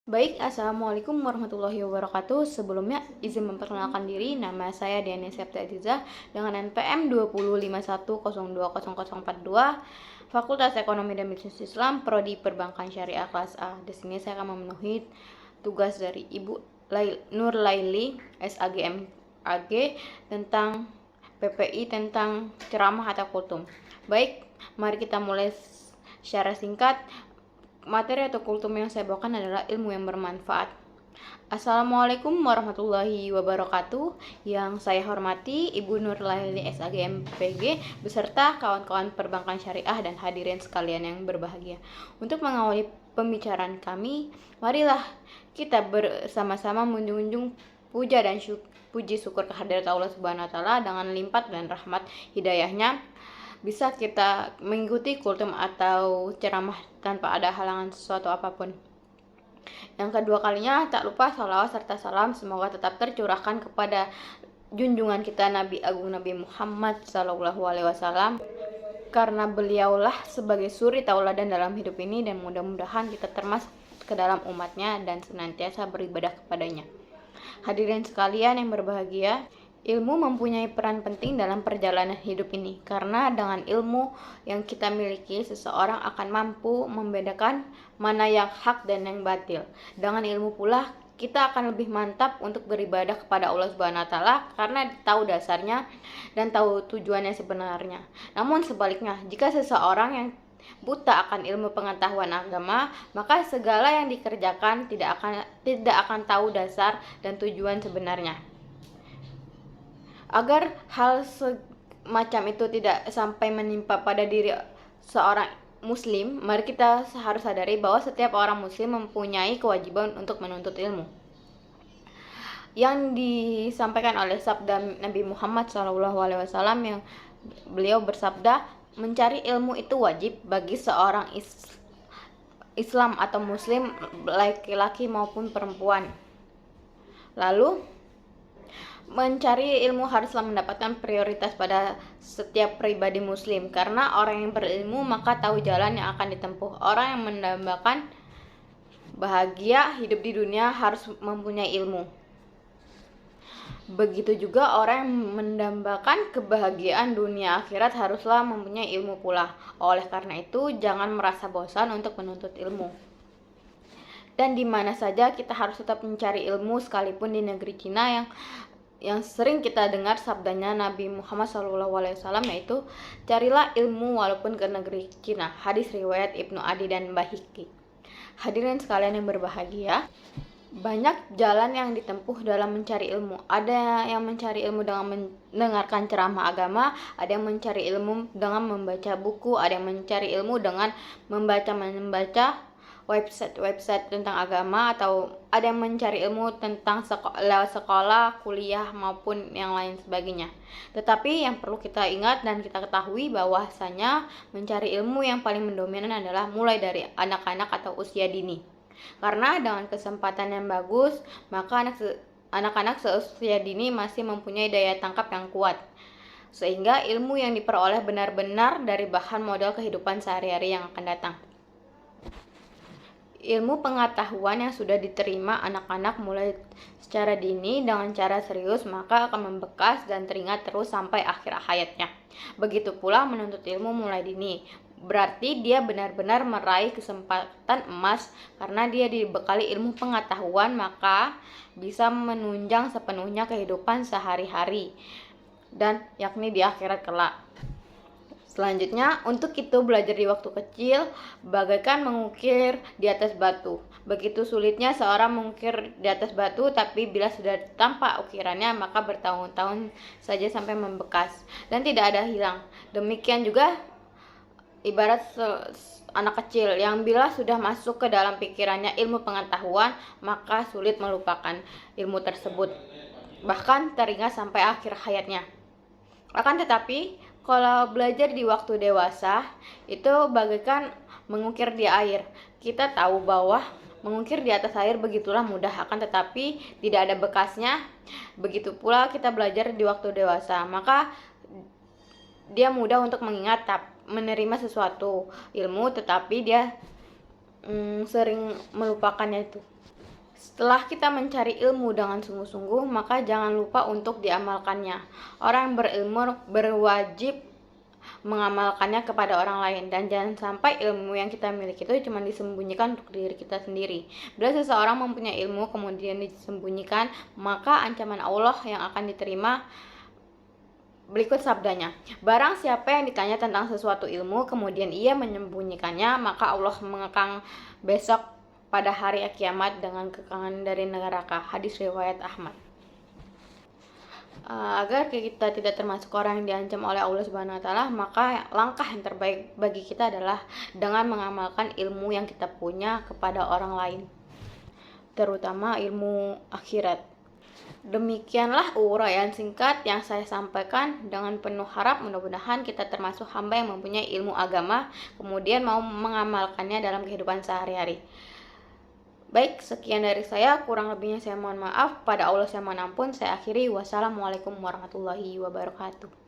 Baik, Assalamualaikum warahmatullahi wabarakatuh. Sebelumnya, izin memperkenalkan diri, nama saya Diani Septi Azizah dengan NPM 2051020042, Fakultas Ekonomi dan Bisnis Islam, Prodi Perbankan Syariah kelas A. Di sini saya akan memenuhi tugas dari Ibu Nur Laili, SAGM AG, tentang PPI, tentang ceramah atau kultum. Baik, mari kita mulai secara singkat. Materi atau kultum yang saya bawakan adalah ilmu yang bermanfaat. Assalamualaikum warahmatullahi wabarakatuh. Yang saya hormati Ibu Nur Laili SAGM PG beserta kawan-kawan perbankan syariah dan hadirin sekalian yang berbahagia. Untuk mengawali pembicaraan kami, marilah kita bersama-sama menjunjung puja dan puji syukur kehadirat Allah Subhanahu wa taala dengan limpah dan rahmat hidayahnya bisa kita mengikuti kultum atau ceramah tanpa ada halangan sesuatu apapun. Yang kedua kalinya, tak lupa salawat serta salam semoga tetap tercurahkan kepada junjungan kita Nabi Agung Nabi Muhammad SAW, karena beliaulah sebagai suri tauladan dalam hidup ini, dan mudah-mudahan kita termasuk ke dalam umatnya dan senantiasa beribadah kepadanya. Hadirin sekalian yang berbahagia, ilmu mempunyai peran penting dalam perjalanan hidup ini, karena dengan ilmu yang kita miliki, seseorang akan mampu membedakan mana yang hak dan yang batil. Dengan ilmu pula, kita akan lebih mantap untuk beribadah kepada Allah Subhanahu wa taala karena tahu dasarnya dan tahu tujuannya sebenarnya. Namun sebaliknya, jika seseorang yang buta akan ilmu pengetahuan agama, maka segala yang dikerjakan tidak akan tahu dasar dan tujuan sebenarnya. Agar hal semacam itu tidak sampai menimpa pada diri seorang muslim, mari kita harus sadari bahwa setiap orang muslim mempunyai kewajiban untuk menuntut ilmu. Yang disampaikan oleh sabda Nabi Muhammad SAW, yang beliau bersabda, mencari ilmu itu wajib bagi seorang Islam atau muslim, laki-laki maupun perempuan. Lalu mencari ilmu haruslah mendapatkan prioritas pada setiap pribadi muslim, karena orang yang berilmu maka tahu jalan yang akan ditempuh. Orang yang mendambakan bahagia hidup di dunia harus mempunyai ilmu. Begitu juga orang yang mendambakan kebahagiaan dunia akhirat haruslah mempunyai ilmu pula. Oleh karena itu, jangan merasa bosan untuk menuntut ilmu. Dan di mana saja kita harus tetap mencari ilmu, sekalipun di negeri Cina yang sering kita dengar sabdanya Nabi Muhammad SAW, yaitu carilah ilmu walaupun ke negeri Cina. Hadis riwayat Ibnu Adi dan Bahiki. Hadirin sekalian yang berbahagia, banyak jalan yang ditempuh dalam mencari ilmu. Ada yang mencari ilmu dengan mendengarkan ceramah agama, ada yang mencari ilmu dengan membaca buku, ada yang mencari ilmu dengan membaca website tentang agama, atau ada yang mencari ilmu tentang lewat sekolah, kuliah, maupun yang lain sebagainya. Tetapi yang perlu kita ingat dan kita ketahui bahwasanya mencari ilmu yang paling mendominan adalah mulai dari anak-anak atau usia dini. Karena dengan kesempatan yang bagus, maka anak-anak seusia dini masih mempunyai daya tangkap yang kuat, sehingga ilmu yang diperoleh benar-benar dari bahan modal kehidupan sehari-hari yang akan datang. Ilmu pengetahuan yang sudah diterima anak-anak mulai secara dini dengan cara serius, maka akan membekas dan teringat terus sampai akhir hayatnya. Begitu pula menuntut ilmu mulai dini, berarti dia benar-benar meraih kesempatan emas, karena dia dibekali ilmu pengetahuan maka bisa menunjang sepenuhnya kehidupan sehari-hari, dan yakni di akhirat kelak. Selanjutnya, untuk itu belajar di waktu kecil bagaikan mengukir di atas batu. Begitu sulitnya seorang mengukir di atas batu, tapi bila sudah tampak ukirannya maka bertahun-tahun saja sampai membekas dan tidak ada hilang. Demikian juga ibarat anak kecil yang bila sudah masuk ke dalam pikirannya ilmu pengetahuan, maka sulit melupakan ilmu tersebut, bahkan teringat sampai akhir hayatnya. Akan tetapi, kalau belajar di waktu dewasa, itu bagaikan mengukir di air. Kita tahu bahwa mengukir di atas air begitulah mudah, akan tetapi tidak ada bekasnya. Begitu pula kita belajar di waktu dewasa, maka dia mudah untuk mengingat, menerima sesuatu ilmu, tetapi dia sering melupakannya itu. Setelah kita mencari ilmu dengan sungguh-sungguh, maka jangan lupa untuk diamalkannya. Orang yang berilmu berwajib mengamalkannya kepada orang lain, dan jangan sampai ilmu yang kita miliki itu cuma disembunyikan untuk diri kita sendiri. Bila seseorang mempunyai ilmu kemudian disembunyikan, maka ancaman Allah yang akan diterima berikut sabdanya. Barang siapa yang ditanya tentang sesuatu ilmu kemudian ia menyembunyikannya, maka Allah mengekang besok pada hari kiamat dengan kekangan dari neraka. Hadis riwayat Ahmad. Agar kita tidak termasuk orang yang diancam oleh Allah Subhanahu wa taala, maka langkah yang terbaik bagi kita adalah dengan mengamalkan ilmu yang kita punya kepada orang lain, terutama ilmu akhirat. Demikianlah uraian singkat yang saya sampaikan. Dengan penuh harap mudah-mudahan kita termasuk hamba yang mempunyai ilmu agama kemudian mau mengamalkannya dalam kehidupan sehari-hari. Baik, sekian dari saya. Kurang lebihnya saya mohon maaf. Pada Allah saya mohon ampun. Saya akhiri. Wassalamualaikum warahmatullahi wabarakatuh.